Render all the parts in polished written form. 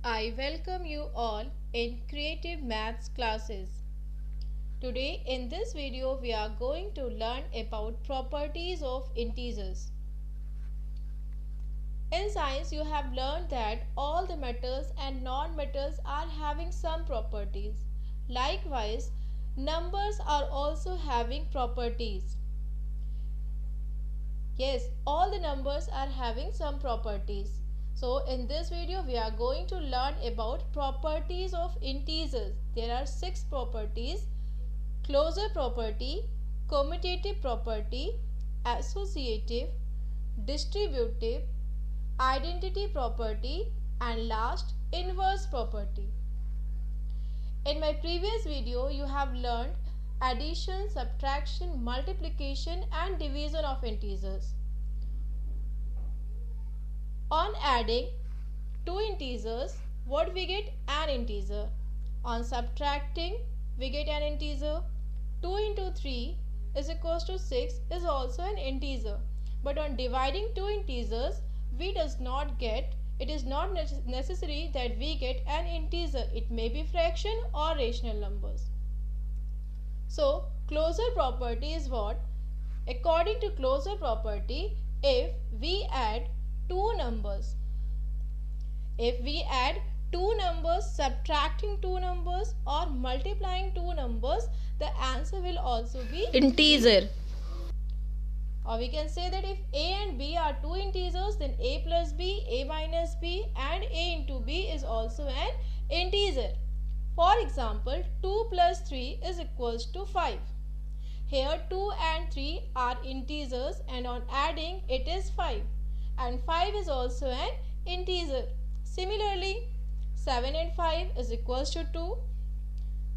I welcome you all in Creative Maths classes. Today in this video we are going to learn about properties of integers. In science you have learned that all the metals and non-metals are having some properties. Likewise, numbers are also having properties. Yes, all the numbers are having some properties. So in this video we are going to learn about properties of integers. There are 6 properties: closure property, commutative property, associative, distributive, identity property, and last, inverse property. In my previous video you have learned addition, subtraction, multiplication and division of integers. On adding two integers, what we get? An integer. On subtracting, we get an integer. 2 into 3 is equals to 6 is also an integer. But on dividing two integers, we does not get, it is not necessary that we get an integer. It may be fraction or rational numbers. So, closure property is what? According to closure property, if we add two numbers, subtracting two numbers or multiplying two numbers, the answer will also be integer. Or we can say that if a and b are two integers, then a plus b, a minus b and a into b is also an integer. For example, 2 plus 3 is equals to 5. Here 2 and 3 are integers and on adding it is 5. And 5 is also an integer. Similarly, 7 and 5 is equals to 2.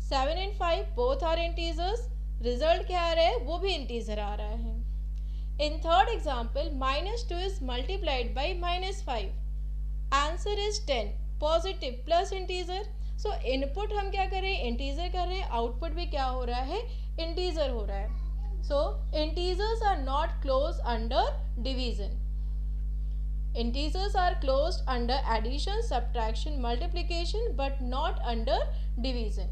7 and 5 both are integers. Result क्या आ रहा है? वो भी integer आ रहा है. In third example, minus 2 is multiplied by minus 5. Answer is 10. Positive plus integer. So input हम क्या कर रहे हैं? Integer कर रहे हैं. Output भी क्या हो रहा है? Integer हो रहा है. So integers are not closed under division. Integers are closed under addition, subtraction, multiplication, but not under division.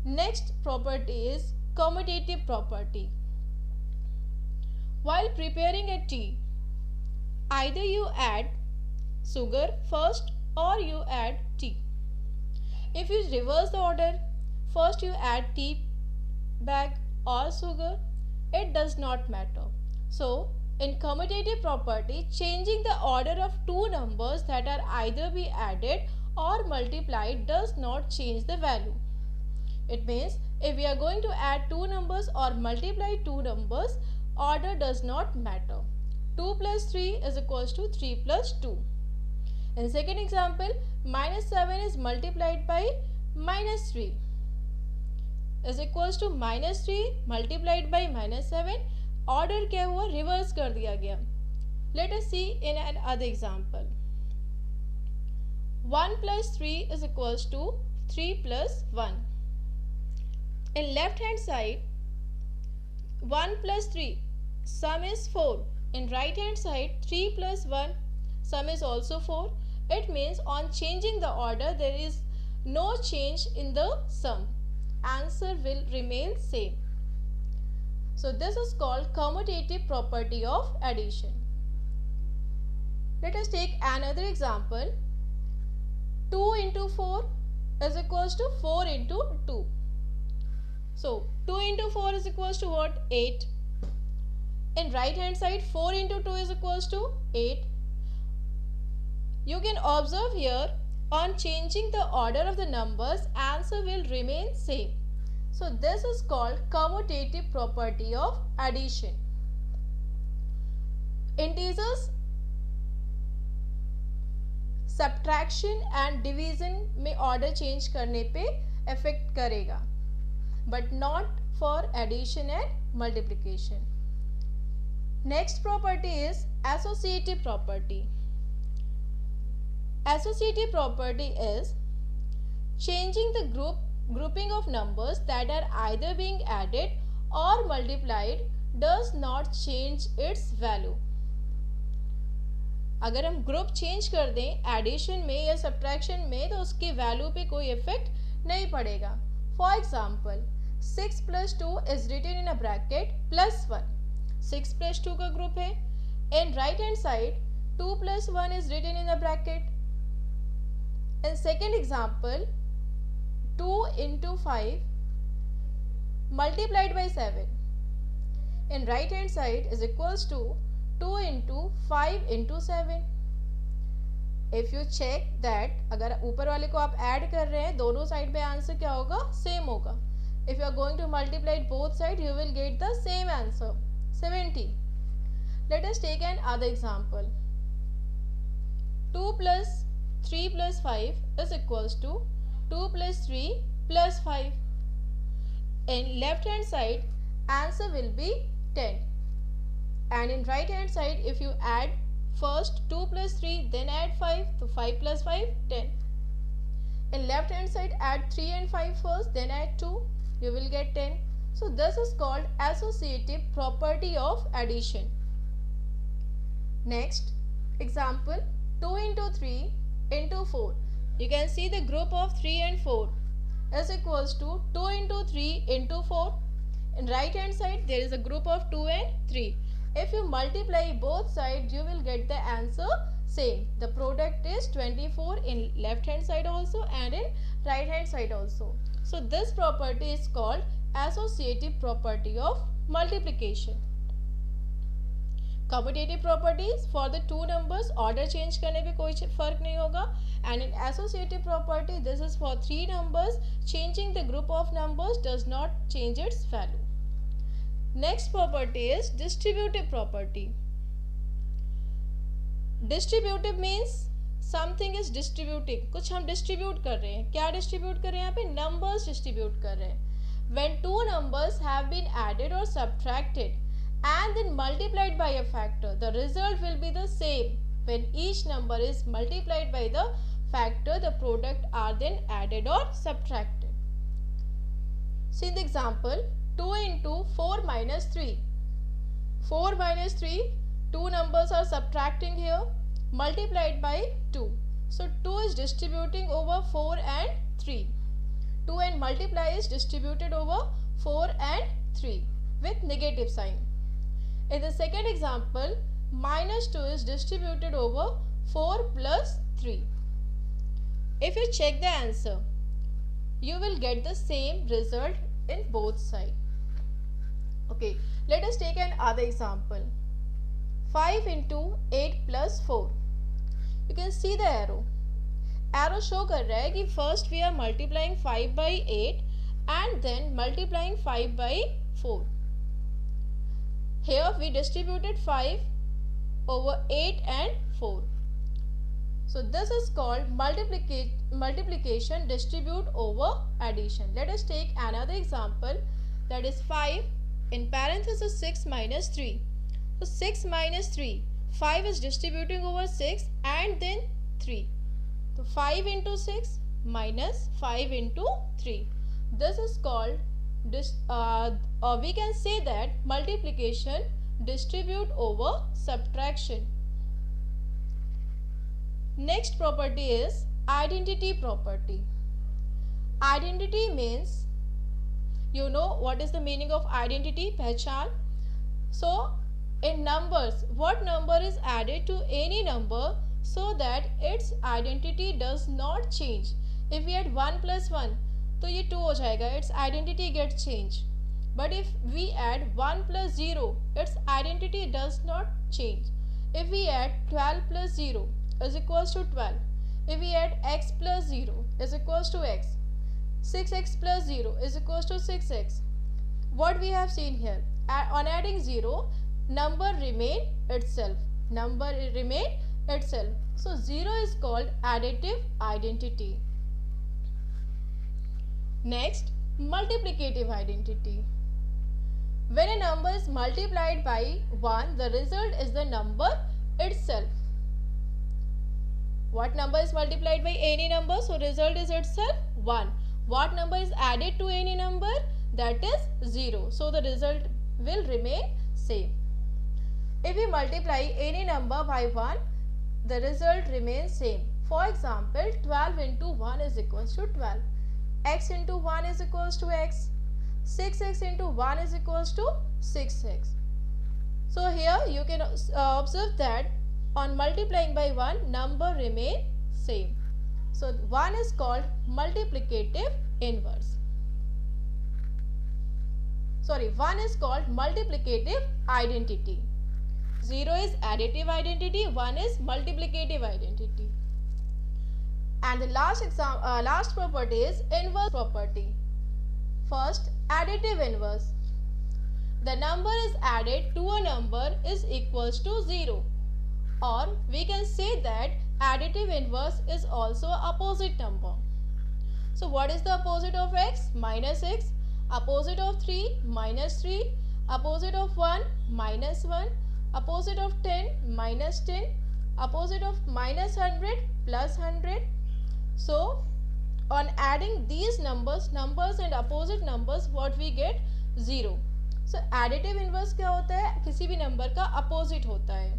Next property is commutative property. While preparing a tea, either you add sugar first or you add tea. If you reverse the order, first you add tea bag or sugar, it does not matter. So, in commutative property, changing the order of two numbers that are either be added or multiplied does not change the value. It means if we are going to add two numbers or multiply two numbers, order does not matter. 2 plus 3 is equals to 3 plus 2. In second example, minus 7 is multiplied by minus 3 is equals to minus 3 multiplied by minus 7. Order क्या हुआ? Reverse कर दिया गया. Let us see in another example. 1 plus 3 is equals to 3 plus 1. In left hand side, 1 plus 3 sum is 4. In right hand side, 3 plus 1 sum is also 4. It means on changing the order there is no change in the sum. Answer will remain same. So this is called commutative property of addition. Let us take another example. 2 into 4 is equals to 4 into 2. So 2 into 4 is equals to what? 8. In right hand side, 4 into 2 is equals to 8. You can observe here, on changing the order of the numbers, answer will remain same. So this is called commutative property of addition. Integers, subtraction and division में order change करने पे affect करेगा, but not for addition and multiplication. Next property is associative property. Associative property is changing the grouping of numbers that are either being added or multiplied does not change its value. अगर हम group change कर दें addition में या subtraction में तो उसकी value पे कोई इफेक्ट नहीं पड़ेगा. For example 6 + 2 is written in a bracket +1. 6 + 2 का ग्रुप है. In right hand side 2 + 1 is written in the bracket. In second example 2 × 5 multiplied by 7 in right hand side is equals to 2 × 5 × 7. If you check that अगर ऊपर वाले को आप add कर रहे हैं दोनों साइड पे आंसर क्या होगा, सेम होगा. If you are going to multiply both sides you will get the same answer 70. Let us take an other example. 2 + 3 + 5 is equals to 2 + 3 + 5. In left hand side answer will be 10. And in right hand side if you add first 2 + 3 then add 5, so 5 + 5 10. In left hand side add 3 and 5 first then add 2, you will get 10. So this is called associative property of addition. Next example 2 × 3 × 4. You can see the group of 3 and 4 is equals to 2 × 3 × 4. In right hand side there is a group of 2 and 3. If you multiply both sides you will get the answer same. The product is 24 in left hand side also and in right hand side also. So this property is called associative property of multiplication. Commutative properties for the two numbers order change करने पे कोई फर्क नहीं होगा. And in associative property this is for three numbers, changing the group of numbers does not change its value. Next property is distributive property. Distributive means something is distributing. कुछ हम distribute कर रहे हैं. क्या distribute कर रहे हैं यहाँ पे? Numbers distribute कर रहे हैं. When two numbers have been added or subtracted and then multiplied by a factor, the result will be the same. When each number is multiplied by the factor, the product are then added or subtracted. See the example 2 × 4 - 3. 4 - 3, two numbers are subtracting here, multiplied by 2. So 2 is distributing over 4 and 3. 2 and multiply is distributed over 4 and 3 with negative sign. In the second example, -2 is distributed over 4 + 3. If you check the answer, you will get the same result in both sides. Okay, let us take another example. 5 × 8 + 4. You can see the arrow. Arrow show कर रहा है कि first we are multiplying 5 by 8 and then multiplying 5 by 4. Here we distributed 5 over 8 and 4. So this is called multiplication distribute over addition. Let us take another example, that is 5 in parenthesis 6 - 3. So 6 - 3, 5 is distributing over 6 and then 3. So 5 × 6 minus 5 × 3. This is called we can say that multiplication distribute over subtraction. Next property is identity property. Identity means, you know what is the meaning of identity? Pehchan. So in numbers, what number is added to any number so that its identity does not change. If we add 1 + 1 तो ये 2 हो जाएगा, its identity gets changed. But if we add 1 + 0, its identity does not change. If we add 12 + 0 is equals to 12. If we add x + 0 is equals to x. 6x + 0 is equals to 6x. What we have seen here, on adding 0, number remain itself. Number remain itself. So 0 is called additive identity. Next, multiplicative identity. When a number is multiplied by 1, the result is the number itself. What number is multiplied by any number? So result is itself 1. What number is added to any number? That is 0. So the result will remain same. If we multiply any number by 1, the result remains same. For example, 12 into 1 is equals to 12. X into 1 is equals to x. 6x into 1 is equals to 6x. So here you can observe that on multiplying by 1, number remain same. So 1 is called multiplicative inverse. 1 is called multiplicative identity. 0 is additive identity, 1 is multiplicative identity. And the last property is inverse property. First, additive inverse. The number is added to a number is equals to 0. Or we can say that additive inverse is also opposite number. So what is the opposite of x? Minus x. Opposite of 3? Minus 3. Opposite of 1? Minus 1. Opposite of 10? Minus 10. Opposite of minus 100? Plus 100. So on adding these numbers and opposite numbers, what we get? 0. So additive inverse क्या होता है? किसी भी number का opposite होता है.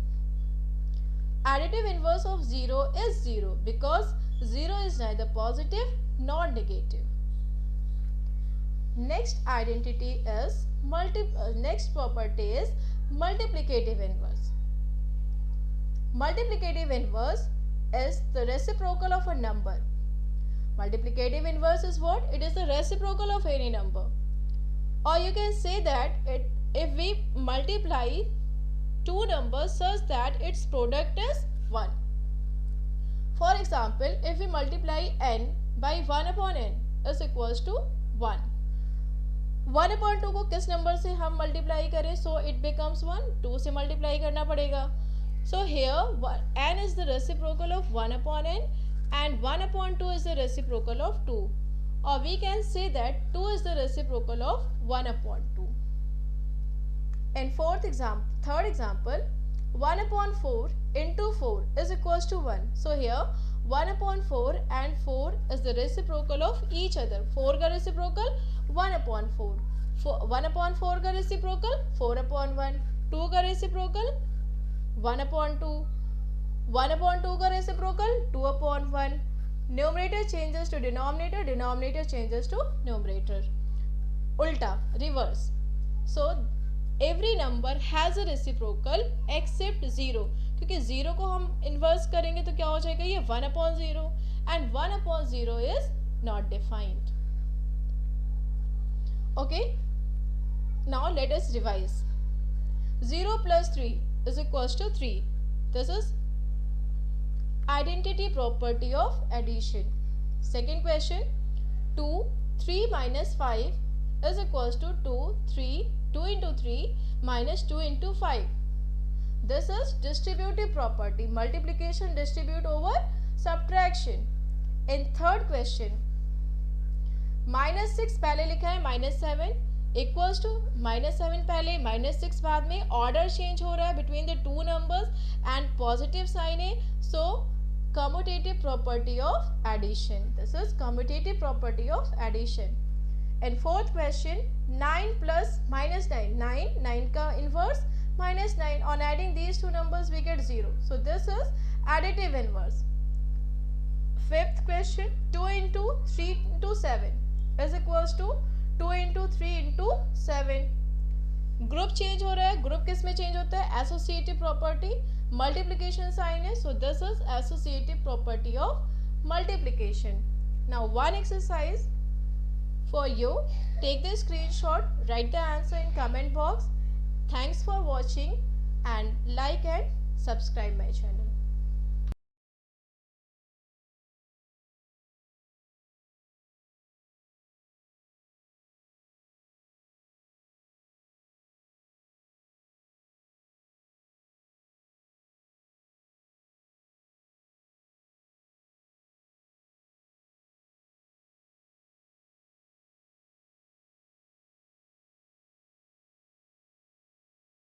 Additive inverse of 0 is 0 because 0 is neither positive nor negative. Next identity is next property is multiplicative inverse. Multiplicative inverse is the reciprocal of a number. Multiplicative inverse is what? It is the reciprocal of any number. Or you can say that if we multiply two numbers such that its product is 1. For example, if we multiply n by 1 upon n is equals to 1. 1 upon 2 को किस number से हम multiply करें? So it becomes 1. 2 से multiply करना पड़ेगा. So here n is the reciprocal of 1 upon n and 1 upon 2 is the reciprocal of 2. Or we can say that 2 is the reciprocal of 1 upon 2. And third example, 1 upon 4 into 4 is equals to 1. So here 1 upon 4 and 4 is the reciprocal of each other. 4 का reciprocal 1 upon 4. 1 upon 4 का reciprocal 4 upon 1. 2 का reciprocal 1 upon 2. 1 upon 2 का reciprocal 2 upon 1. Numerator changes to denominator, denominator changes to numerator. Ulta, reverse. So every number has a reciprocal except 0. क्योंकि 0 को हम inverse करेंगे तो क्या हो जाएगा? ये 1 upon 0 and 1 upon 0 is not defined. Okay. Now let us revise. 0 plus 3 is equals to 3. This is identity property of addition. Second question, 2, 3 minus 5 is equals to 2, 3, 2 into 3 minus 2 into 5. This is distributive property, multiplication distribute over subtraction. In third question, minus 6 पहले लिखा है minus 7 equals to minus 7 पहले minus 6 बाद में, order change हो रहा है between the two numbers and positive sign है. So commutative property of addition. This is commutative property of addition. And fourth question, 9 plus minus 9. 9 का inverse minus 9. On adding these two numbers we get 0. So this is additive inverse. Fifth question, 2 into 3 into 7 is equals to 2 into 3 into 7. Group change हो रहा है. Group किस में change होता है? Associative property. Multiplication sign है, so this is associative property of multiplication. Now one exercise for you. Take the screenshot, write the answer in comment box. Thanks for watching and like and subscribe my channel.